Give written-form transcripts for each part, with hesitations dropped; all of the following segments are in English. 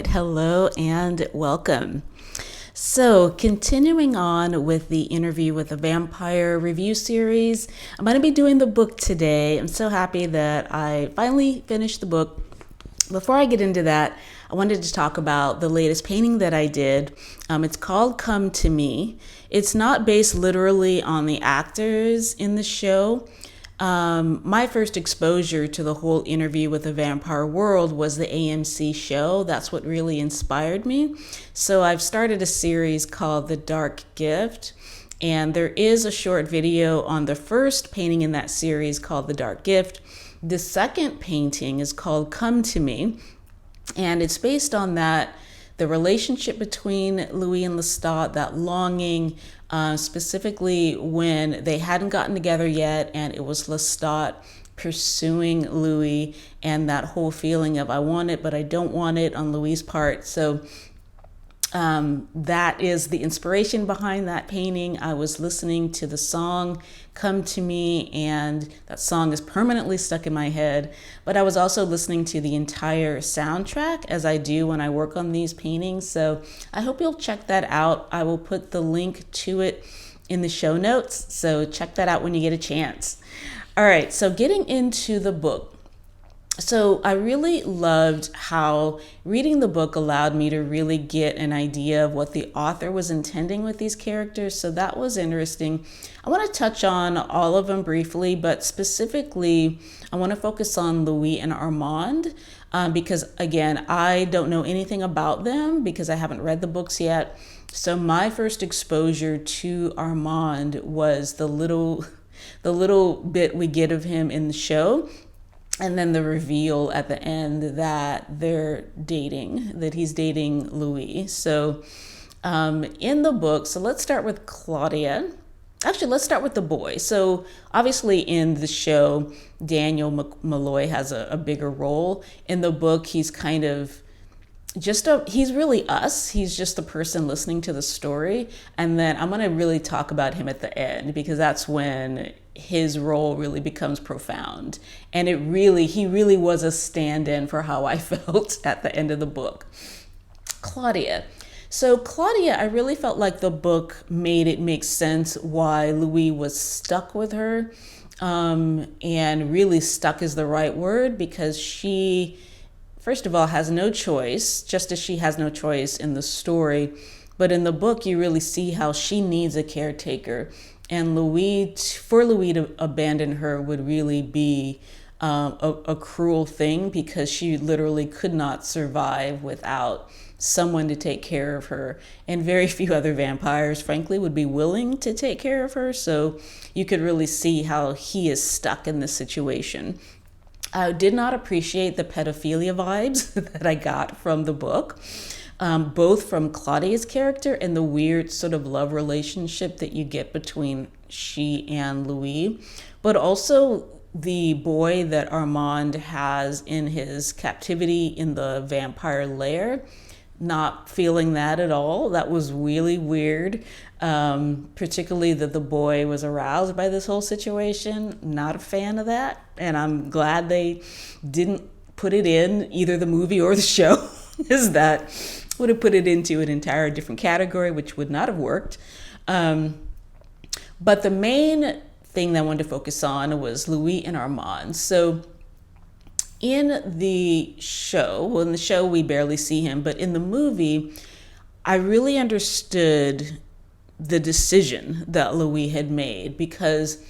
right, hello and welcome. So, continuing on with the interview with the vampire review series, I'm going to be doing the book today. I'm so happy that I finally finished the book. Before I get into that, I wanted to talk about the latest painting that I did. It's called Come to Me. It's not based literally on the actors in the show. My first exposure to the whole interview with the vampire world was the AMC show. That's what really inspired me. So I've started a series called The Dark Gift, and there is a short video on the first painting in that series called The Dark Gift. The second painting is called Come to Me, and it's based on that, the relationship between Louis and Lestat, that longing, specifically when they hadn't gotten together yet, and it was Lestat pursuing Louis, and that whole feeling of I want it, but I don't want it on Louis' part. So that is the inspiration behind that painting. I was listening to the song Come to Me, and that song is permanently stuck in my head. But I was also listening to the entire soundtrack, as I do when I work on these paintings. So I hope you'll check that out. I will put the link to it in the show notes, so check that out when you get a chance. All right, so getting into the book. So I really loved how reading the book allowed me to really get an idea of what the author was intending with these characters. So that was interesting. I want to touch on all of them briefly, but specifically, I want to focus on Louis and Armand because, again, I don't know anything about them because I haven't read the books yet. So my first exposure to Armand was the little bit we get of him in the show. And then the reveal at the end that they're dating, that he's dating Louis. So in the book, so let's start with Claudia. Actually, let's start with the boy. So obviously in the show, Daniel Malloy has a bigger role. In the book, he's kind of he's really us. He's just the person listening to the story. And then I'm going to really talk about him at the end because that's when his role really becomes profound. And he really was a stand-in for how I felt at the end of the book. Claudia. So Claudia, I really felt like the book made it make sense why Louis was stuck with her. And really stuck is the right word because she, first of all, has no choice, just as she has no choice in the story. But in the book, you really see how she needs a caretaker. And for Louis to abandon her would really be a cruel thing because she literally could not survive without someone to take care of her. And very few other vampires, frankly, would be willing to take care of her. So you could really see how he is stuck in this situation. I did not appreciate the pedophilia vibes that I got from the book, both from Claudia's character and the weird sort of love relationship that you get between she and Louis, but also the boy that Armand has in his captivity in the vampire lair. Not feeling that at all. That was really weird, particularly that the boy was aroused by this whole situation. Not a fan of that, and I'm glad they didn't put it in either the movie or the show, as that would have put it into an entire different category, which would not have worked. But the main thing that I wanted to focus on was Louis and Armand. So in the show, well, in the show we barely see him, but in the movie, I really understood the decision that Louis had made because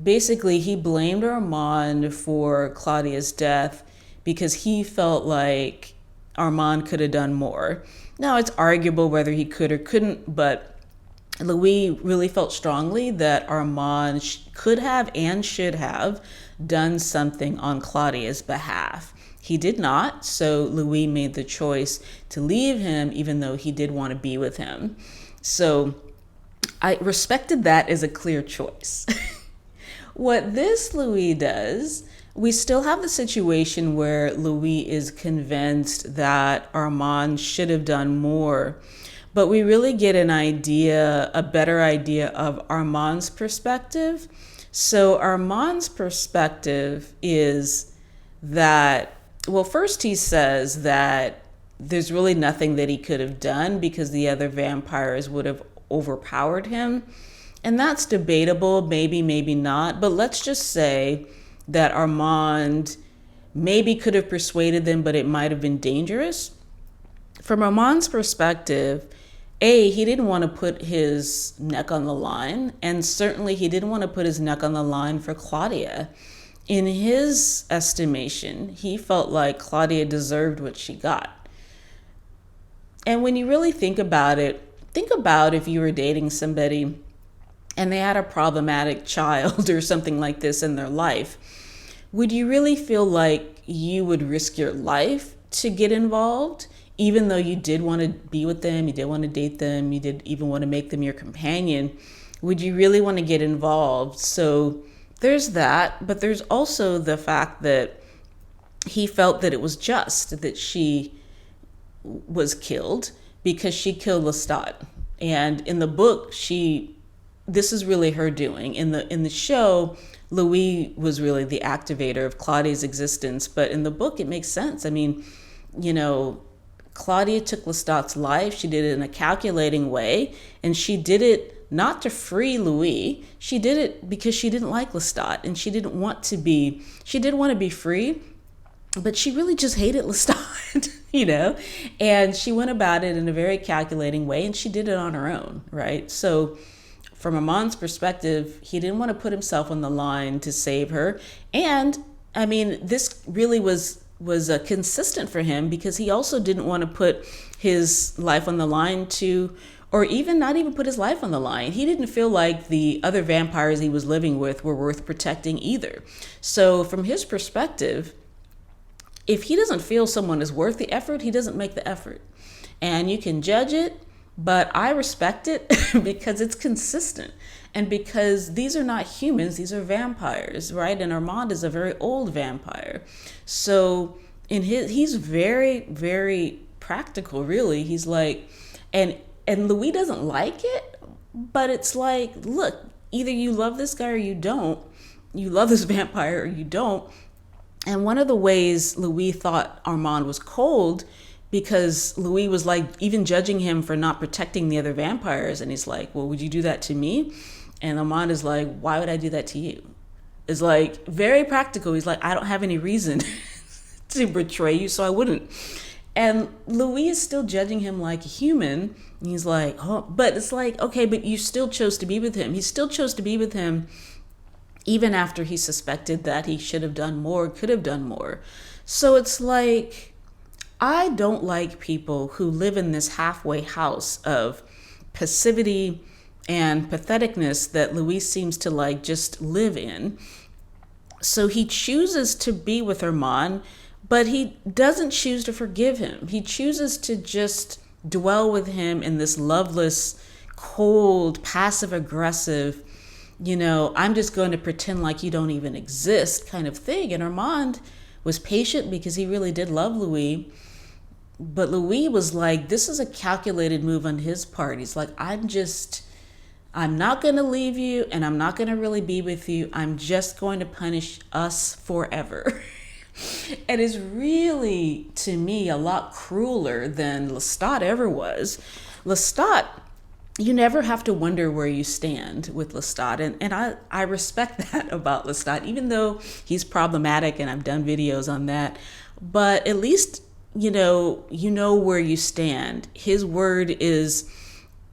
basically he blamed Armand for Claudia's death because he felt like Armand could have done more. Now, it's arguable whether he could or couldn't, but Louis really felt strongly that Armand could have and should have done something on Claudia's behalf. He did not, so Louis made the choice to leave him even though he did want to be with him. So I respected that as a clear choice. What this Louis does, we still have the situation where Louis is convinced that Armand should have done more, but we really get a better idea of Armand's perspective. So Armand's perspective is that, well, first he says that there's really nothing that he could have done because the other vampires would have overpowered him. And that's debatable, maybe, maybe not. But let's just say that Armand maybe could have persuaded them, but it might have been dangerous. From Armand's perspective, he didn't want to put his neck on the line, and certainly he didn't want to put his neck on the line for Claudia. In his estimation, he felt like Claudia deserved what she got. And when you really think about it, think about if you were dating somebody and they had a problematic child or something like this in their life. Would you really feel like you would risk your life to get involved? Even though you did want to be with them, you did want to date them, you did even want to make them your companion, would you really want to get involved? So there's that, but there's also the fact that he felt that it was just that she was killed because she killed Lestat. And in the book, this is really her doing. In the show, Louis was really the activator of Claudia's existence, but in the book, it makes sense. I mean, Claudia took Lestat's life. She did it in a calculating way, and she did it not to free Louis. She did it because she didn't like Lestat, and she did want to be free, but she really just hated Lestat, and she went about it in a very calculating way, and she did it on her own, right? So from Armand's perspective, he didn't want to put himself on the line to save her. And I mean, this really was consistent for him because he also didn't want to put his life on the line or even not even put his life on the line. He didn't feel like the other vampires he was living with were worth protecting either. So from his perspective, if he doesn't feel someone is worth the effort, he doesn't make the effort. And you can judge it, but I respect it because it's consistent. And because these are not humans, these are vampires, right? And Armand is a very old vampire. So he's very, very practical, really. He's like, and Louis doesn't like it, but it's like, look, either you love this guy or you don't. You love this vampire or you don't. And one of the ways Louis thought Armand was cold, because Louis was like even judging him for not protecting the other vampires. And he's like, well, would you do that to me? And Armand is like, why would I do that to you? It's like very practical. He's like, I don't have any reason to betray you, so I wouldn't. And Louis is still judging him like a human. And he's like, oh, but it's like, okay, but you still chose to be with him. He still chose to be with him even after he suspected that he should have done more, could have done more. So it's like, I don't like people who live in this halfway house of passivity and patheticness that Louis seems to like just live in. So he chooses to be with Armand, but he doesn't choose to forgive him. He chooses to just dwell with him in this loveless, cold, passive-aggressive, I'm just going to pretend like you don't even exist kind of thing. And Armand was patient because he really did love Louis. But Louis was like, this is a calculated move on his part. He's like, I'm not going to leave you, and I'm not going to really be with you. I'm just going to punish us forever. And it's really, to me, a lot crueler than Lestat ever was. Lestat, you never have to wonder where you stand with Lestat. And I respect that about Lestat, even though he's problematic, and I've done videos on that. But at least, you know where you stand. His word is,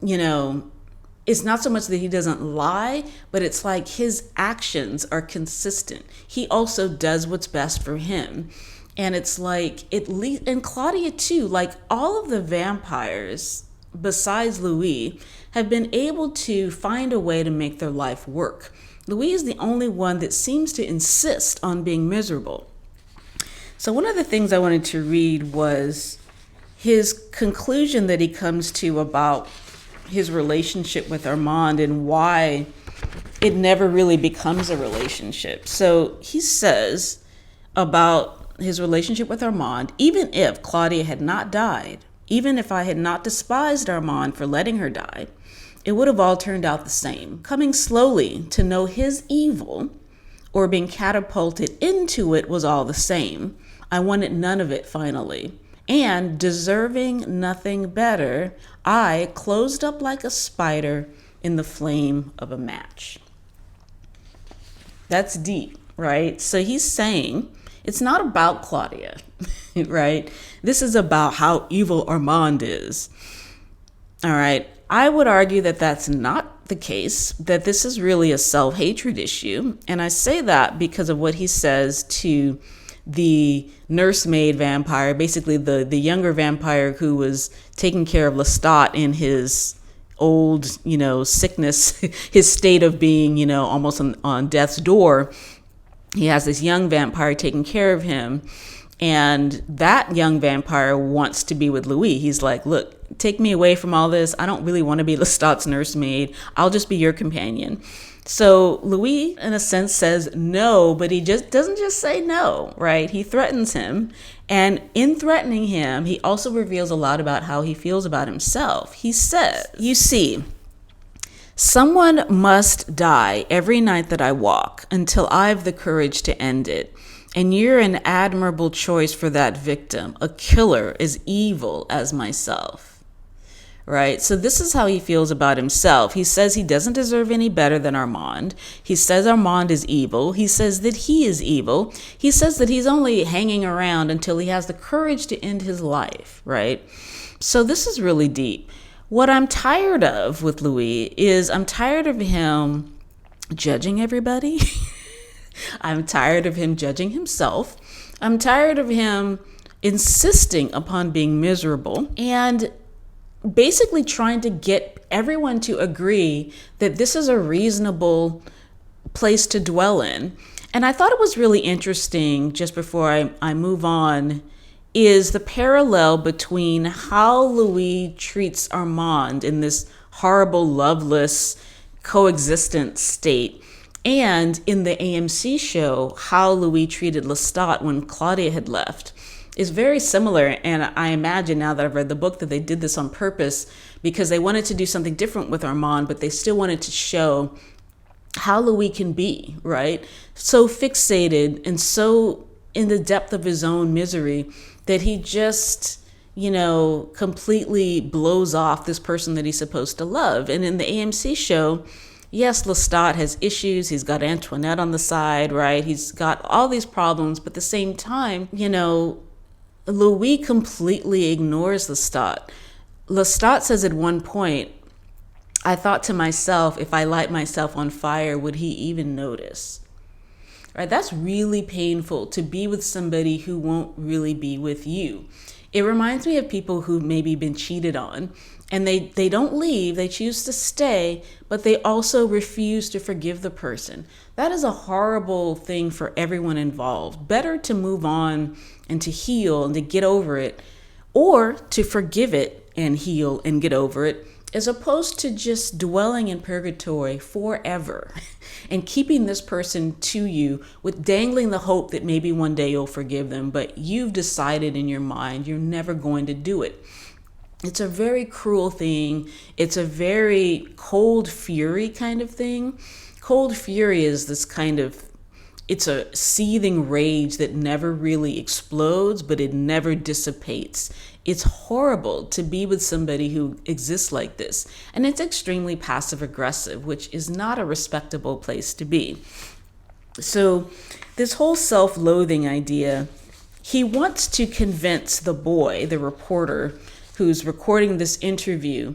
it's not so much that he doesn't lie, but it's like his actions are consistent. He also does what's best for him. And it's like, at least, and Claudia too, like all of the vampires besides Louis have been able to find a way to make their life work. Louis is the only one that seems to insist on being miserable. So one of the things I wanted to read was his conclusion that he comes to about his relationship with Armand and why it never really becomes a relationship. So he says about his relationship with Armand, even if Claudia had not died, even if I had not despised Armand for letting her die, it would have all turned out the same. Coming slowly to know his evil or being catapulted into it was all the same. I wanted none of it finally. and deserving nothing better, I closed up like a spider in the flame of a match. That's deep, right? So he's saying it's not about Claudia, right? This is about how evil Armand is. All right. I would argue that that's not the case, that this is really a self-hatred issue. And I say that because of what he says to the nursemaid vampire, basically the younger vampire who was taking care of Lestat in his old, sickness, his state of being, almost on death's door. He has this young vampire taking care of him. And that young vampire wants to be with Louis. He's like, look, take me away from all this. I don't really want to be Lestat's nursemaid. I'll just be your companion. So Louis, in a sense, says no, but he just doesn't just say no, right? He threatens him. And in threatening him, he also reveals a lot about how he feels about himself. He says, you see, someone must die every night that I walk until I've the courage to end it. And you're an admirable choice for that victim, a killer as evil as myself, right? So this is how he feels about himself. He says he doesn't deserve any better than Armand. He says Armand is evil. He says that he is evil. He says that he's only hanging around until he has the courage to end his life, right? So this is really deep. What I'm tired of with Louis is I'm tired of him judging everybody. I'm tired of him judging himself. I'm tired of him insisting upon being miserable and basically trying to get everyone to agree that this is a reasonable place to dwell in. And I thought it was really interesting, just before I move on, is the parallel between how Louis treats Armand in this horrible, loveless, coexistent state, and in the AMC show, how Louis treated Lestat when Claudia had left is very similar. And I imagine, now that I've read the book, that they did this on purpose because they wanted to do something different with Armand, but they still wanted to show how Louis can be, right? So fixated and so in the depth of his own misery that he just, completely blows off this person that he's supposed to love. And in the AMC show, yes, Lestat has issues. He's got Antoinette on the side, right? He's got all these problems, but at the same time, Louis completely ignores Lestat. Lestat says at one point, I thought to myself, if I light myself on fire, would he even notice? Right? That's really painful, to be with somebody who won't really be with you. It reminds me of people who've maybe been cheated on, and they don't leave, they choose to stay, but they also refuse to forgive the person. That is a horrible thing for everyone involved. Better to move on and to heal and to get over it, or to forgive it and heal and get over it, as opposed to just dwelling in purgatory forever and keeping this person to you with dangling the hope that maybe one day you'll forgive them, but you've decided in your mind you're never going to do it. It's a very cruel thing. It's a very cold fury kind of thing. Cold fury is this kind of, it's a seething rage that never really explodes, but it never dissipates. It's horrible to be with somebody who exists like this. And it's extremely passive aggressive, which is not a respectable place to be. So this whole self-loathing idea, he wants to convince the boy, the reporter, who's recording this interview.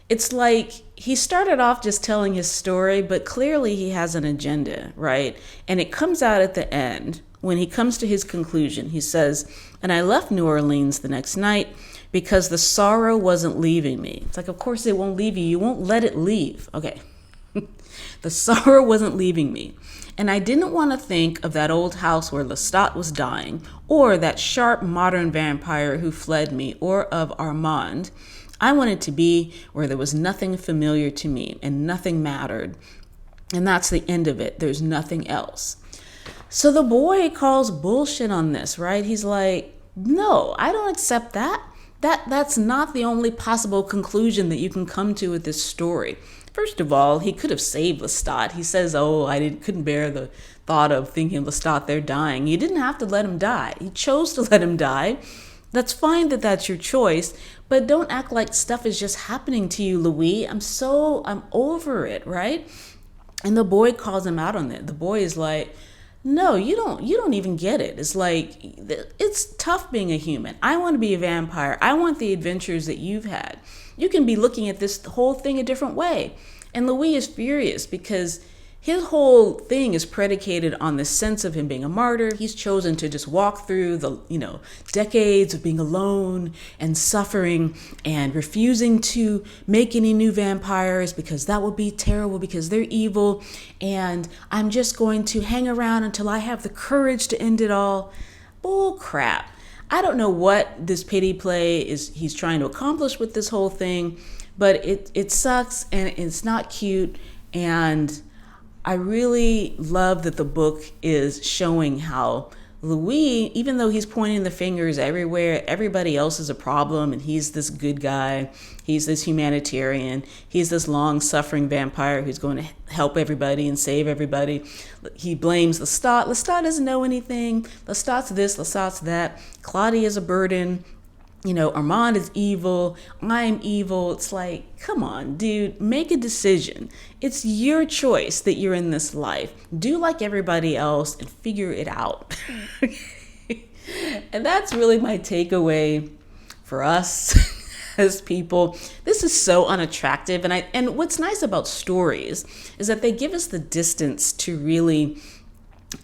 It's like he started off just telling his story, but clearly he has an agenda, right? And it comes out at the end when he comes to his conclusion. He says, and I left New Orleans the next night because the sorrow wasn't leaving me. It's like, of course it won't leave you. You won't let it leave. Okay. The sorrow wasn't leaving me. And I didn't want to think of that old house where Lestat was dying, or that sharp modern vampire who fled me, or of Armand. I wanted to be where there was nothing familiar to me and nothing mattered. And that's the end of it. There's nothing else. So the boy calls bullshit on this, right? He's like, no, I don't accept that. That's not the only possible conclusion that you can come to with this story. First of all, he could have saved Lestat. He says, oh, couldn't bear the thought of thinking of Lestat there dying. You didn't have to let him die. He chose to let him die. That's fine that that's your choice, but don't act like stuff is just happening to you, Louis. I'm over it, right? And the boy calls him out on it. The boy is like, no, you don't even get it. It's like, it's tough being a human. I want to be a vampire. I want the adventures that you've had. You can be looking at this whole thing a different way. And Louis is furious because his whole thing is predicated on the sense of him being a martyr. He's chosen to just walk through the, decades of being alone and suffering and refusing to make any new vampires because that would be terrible because they're evil. And I'm just going to hang around until I have the courage to end it all. Bull crap. I don't know what this pity play is he's trying to accomplish with this whole thing, but it sucks and it's not cute. And I really love that the book is showing how Louis, even though he's pointing the fingers everywhere, everybody else is a problem and he's this good guy, he's this humanitarian, he's this long-suffering vampire who's going to help everybody and save everybody. He blames Lestat. Lestat doesn't know anything. Lestat's this, Lestat's that. Claudia's a burden. Armand is evil, I'm evil. It's like, come on, dude, make a decision. It's your choice that you're in this life. Do like everybody else and figure it out. And that's really my takeaway for us as people. This is so unattractive. And what's nice about stories is that they give us the distance to really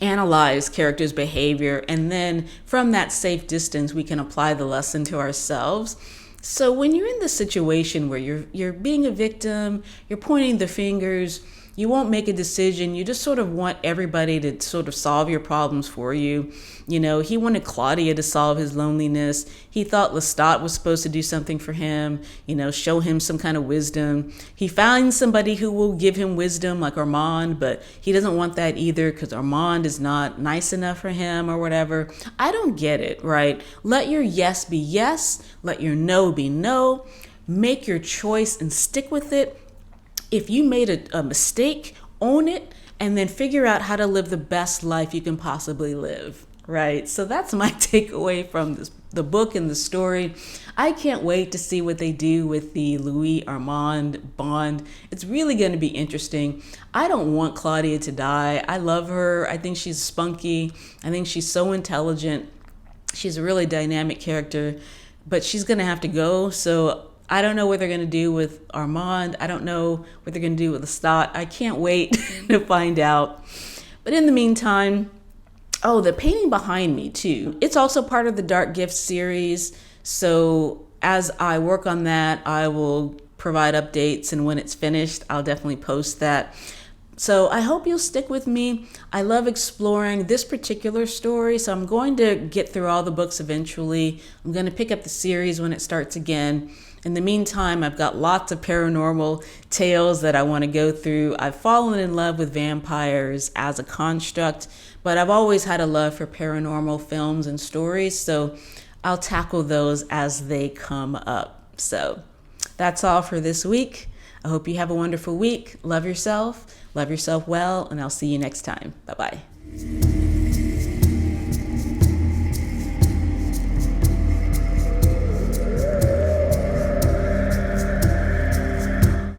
analyze characters' behavior, and then from that safe distance we can apply the lesson to ourselves. So when you're in this situation where you're being a victim, you're pointing the fingers, you won't make a decision, you just sort of want everybody to sort of solve your problems for you. He wanted Claudia to solve his loneliness. He thought Lestat was supposed to do something for him, show him some kind of wisdom. He finds somebody who will give him wisdom like Armand, but he doesn't want that either because Armand is not nice enough for him or whatever. I don't get it, right? Let your yes be yes. Let your no be no. Make your choice and stick with it. If you made a mistake, own it, and then figure out how to live the best life you can possibly live, right? So that's my takeaway from the book and the story. I can't wait to see what they do with the Louis Armand bond. It's really going to be interesting. I don't want Claudia to die. I love her. I think she's spunky. I think she's so intelligent. She's a really dynamic character, but she's going to have to go. So I don't know what they're going to do with Armand. I don't know what they're going to do with Lestat. I can't wait to find out. But in the meantime, the painting behind me too. It's also part of the Dark Gifts series. So as I work on that, I will provide updates, and when it's finished, I'll definitely post that. So I hope you'll stick with me. I love exploring this particular story, so I'm going to get through all the books eventually. I'm going to pick up the series when it starts again. In the meantime, I've got lots of paranormal tales that I want to go through. I've fallen in love with vampires as a construct, but I've always had a love for paranormal films and stories, so I'll tackle those as they come up. So that's all for this week. I hope you have a wonderful week. Love yourself well, and I'll see you next time. Bye-bye.